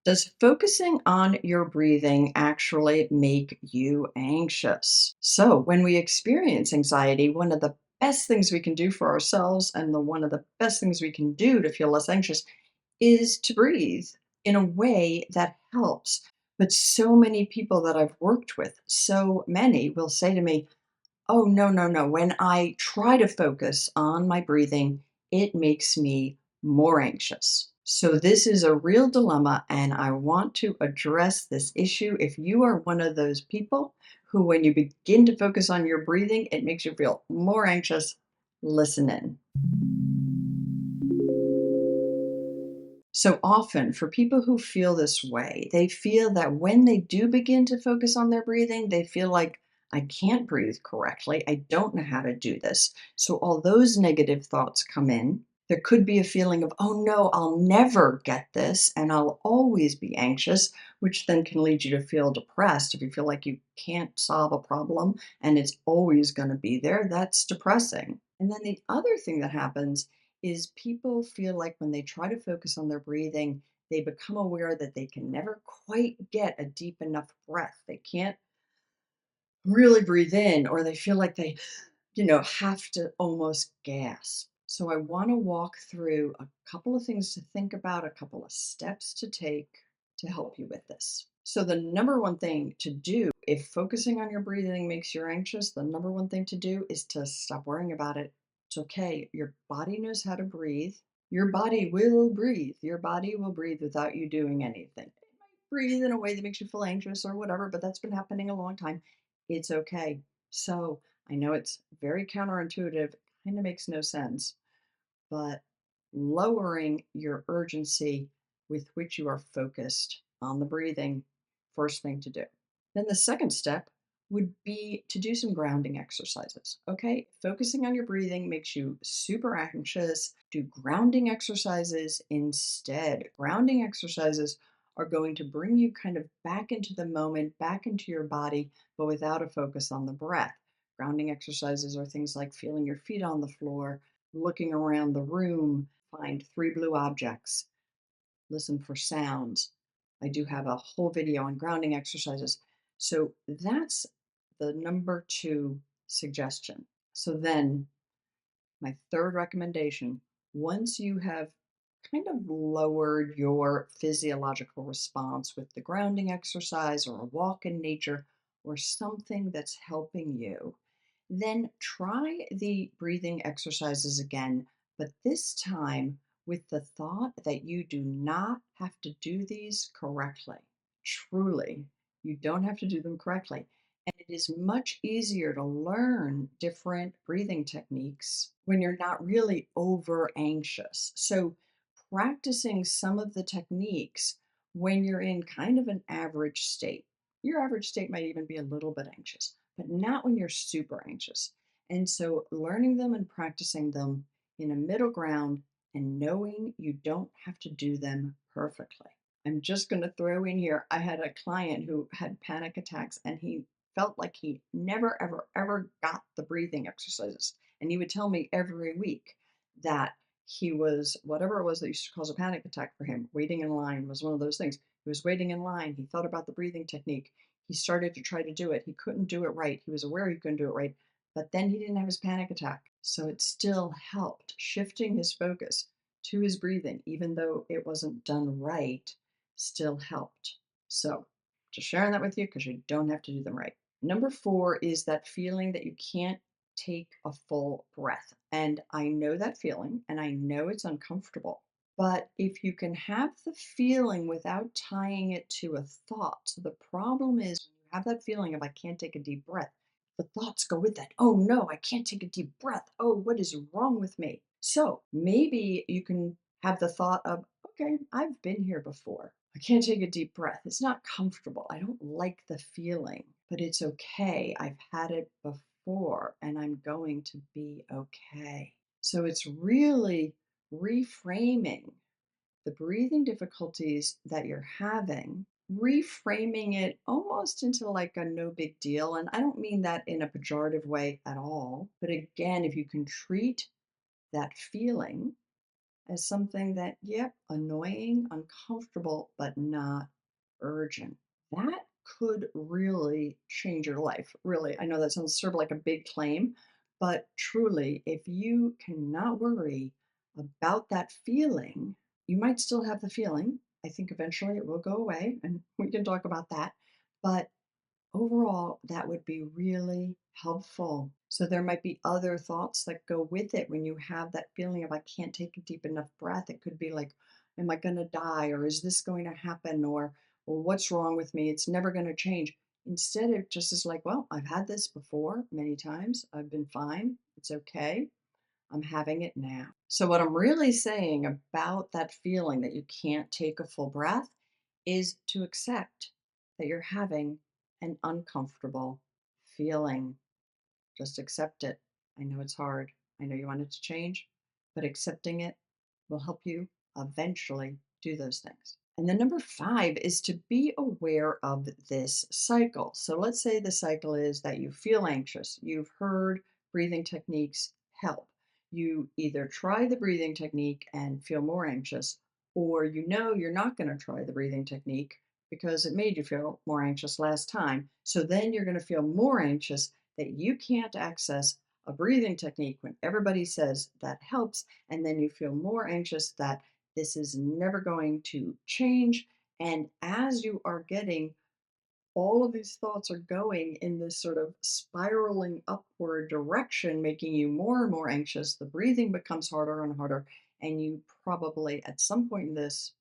Does focusing on your breathing actually make you anxious? So, when we experience anxiety, one of the best things we can do for ourselves and one of the best things we can do to feel less anxious is to breathe in a way that helps. But so many people that I've worked with, so many will say to me, "Oh, no, no, no. When I try to focus on my breathing, it makes me more anxious." So, this is a real dilemma, and I want to address this issue. If you are one of those people who, when you begin to focus on your breathing, it makes you feel more anxious, listen in. So often, for people who feel this way, they feel that when they do begin to focus on their breathing, they feel like, I can't breathe correctly. I don't know how to do this. So, all those negative thoughts come in. There could be a feeling of, oh no, I'll never get this, and I'll always be anxious, which then can lead you to feel depressed. If you feel like you can't solve a problem and it's always going to be there, that's depressing. And then the other thing that happens is people feel like when they try to focus on their breathing, they become aware that they can never quite get a deep enough breath. They can't really breathe in, or they feel like they, have to almost gasp. So I want to walk through a couple of things to think about, a couple of steps to take to help you with this. So the number one thing to do if focusing on your breathing makes you anxious, the number one thing to do is to stop worrying about it. It's okay. Your body knows how to breathe. Your body will breathe. Your body will breathe without you doing anything. It might breathe in a way that makes you feel anxious or whatever, but that's been happening a long time. It's okay. So I know it's very counterintuitive, kind of makes no sense, but lowering your urgency with which you are focused on the breathing, first thing to do. Then the second step would be to do some grounding exercises. Okay, focusing on your breathing makes you super anxious. Do grounding exercises instead. Grounding exercises are going to bring you kind of back into the moment, back into your body, but without a focus on the breath. Grounding exercises are things like feeling your feet on the floor, looking around the room, find three blue objects, listen for sounds. I do have a whole video on grounding exercises. So that's the number two suggestion. So then, my third recommendation, once you have kind of lowered your physiological response with the grounding exercise or a walk in nature or something that's helping you, then try the breathing exercises again, but this time with the thought that you do not have to do these correctly. Truly, you don't have to do them correctly. And it is much easier to learn different breathing techniques when you're not really over anxious. So, practicing some of the techniques when you're in kind of an average state. Your average state might even be a little bit anxious, but not when you're super anxious. And so, learning them and practicing them in a middle ground and knowing you don't have to do them perfectly. I'm just going to throw in here, I had a client who had panic attacks and he felt like he never, ever, ever got the breathing exercises. And he would tell me every week that he was, whatever it was that used to cause a panic attack for him, waiting in line was one of those things. He was waiting in line. He thought about the breathing technique. He started to try to do it. He couldn't do it right. He was aware he couldn't do it right, but then he didn't have his panic attack. So it still helped shifting his focus to his breathing, even though it wasn't done right, still helped. So just sharing that with you because you don't have to do them right. Number four is that feeling that you can't take a full breath. And I know that feeling and I know it's uncomfortable. But if you can have the feeling without tying it to a thought, so the problem is when you have that feeling of I can't take a deep breath, the thoughts go with that. Oh no, I can't take a deep breath. Oh, what is wrong with me? So maybe you can have the thought of, okay, I've been here before. I can't take a deep breath. It's not comfortable. I don't like the feeling, but it's okay. I've had it before and I'm going to be okay. So it's really reframing the breathing difficulties that you're having, reframing it almost into like a no big deal. And I don't mean that in a pejorative way at all. But again, if you can treat that feeling as something that, yep, annoying, uncomfortable, but not urgent. That could really change your life. Really. I know that sounds sort of like a big claim, but truly, if you cannot worry about that feeling, you might still have the feeling. I think eventually it will go away, and we can talk about that. But overall, that would be really helpful. So there might be other thoughts that go with it when you have that feeling of I can't take a deep enough breath. It could be like, am I going to die? Or is this going to happen? Or, well, what's wrong with me? It's never going to change. Instead, it just is like, well, I've had this before many times. I've been fine. It's okay. I'm having it now. So, what I'm really saying about that feeling that you can't take a full breath is to accept that you're having an uncomfortable feeling. Just accept it. I know it's hard. I know you want it to change, but accepting it will help you eventually do those things. And then number five is to be aware of this cycle. So let's say the cycle is that you feel anxious. You've heard breathing techniques help. You either try the breathing technique and feel more anxious, or you know you're not going to try the breathing technique because it made you feel more anxious last time. So then you're going to feel more anxious that you can't access a breathing technique when everybody says that helps. And then you feel more anxious that this is never going to change. And as you are getting all of these thoughts are going in this sort of spiraling upward direction, making you more and more anxious. The breathing becomes harder and harder. And you probably, at some point in this,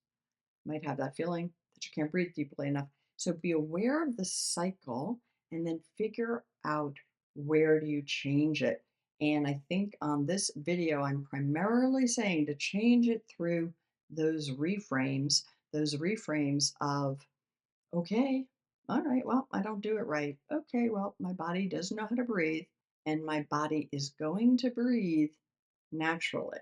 might have that feeling that you can't breathe deeply enough. So be aware of the cycle and then figure out where do you change it. And I think on this video, I'm primarily saying to change it through those reframes of, okay, all right, well, I don't do it right. Okay, well, my body doesn't know how to breathe, and my body is going to breathe naturally.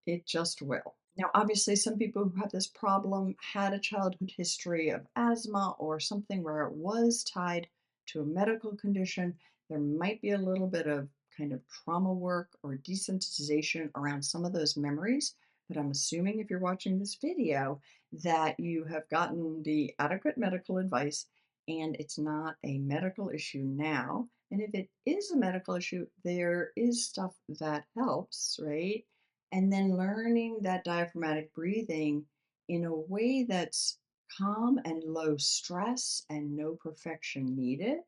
It just will. Now, obviously, some people who have this problem had a childhood history of asthma or something where it was tied to a medical condition. There might be a little bit of kind of trauma work or desensitization around some of those memories. But I'm assuming if you're watching this video that you have gotten the adequate medical advice and it's not a medical issue now. And if it is a medical issue, there is stuff that helps, right? And then learning that diaphragmatic breathing in a way that's calm and low stress and no perfection needed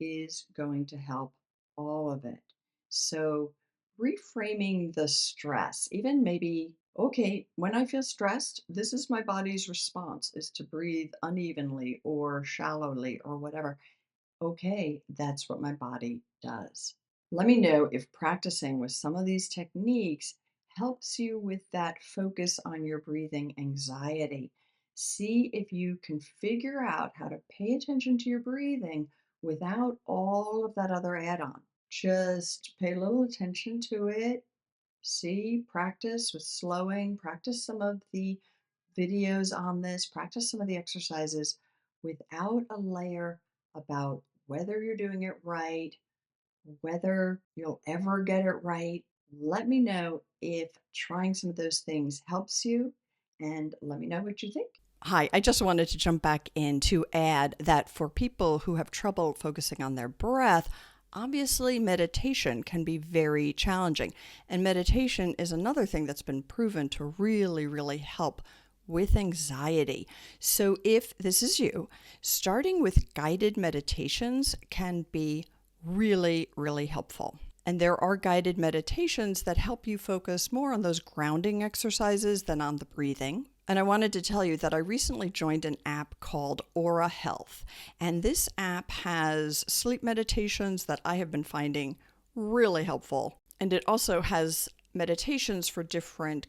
is going to help all of it. So, reframing the stress, even maybe, okay, when I feel stressed, this is my body's response is to breathe unevenly or shallowly or whatever. Okay, that's what my body does. Let me know if practicing with some of these techniques helps you with that focus on your breathing anxiety. See if you can figure out how to pay attention to your breathing without all of that other add on. Just pay a little attention to it. See, practice with slowing, practice some of the videos on this, practice some of the exercises without a layer about whether you're doing it right, whether you'll ever get it right. Let me know if trying some of those things helps you, and let me know what you think. Hi, I just wanted to jump back in to add that for people who have trouble focusing on their breath, obviously meditation can be very challenging. And meditation is another thing that's been proven to really, really help with anxiety. So if this is you, starting with guided meditations can be really, really helpful. And there are guided meditations that help you focus more on those grounding exercises than on the breathing. And I wanted to tell you that I recently joined an app called Aura Health. And this app has sleep meditations that I have been finding really helpful. And it also has meditations for different,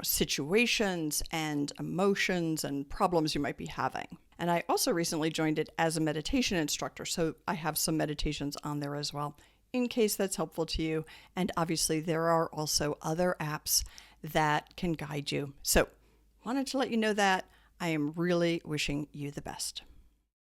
situations and emotions and problems you might be having. And I also recently joined it as a meditation instructor, so I have some meditations on there as well, in case that's helpful to you. And obviously, there are also other apps that can guide you. So, wanted to let you know that I am really wishing you the best.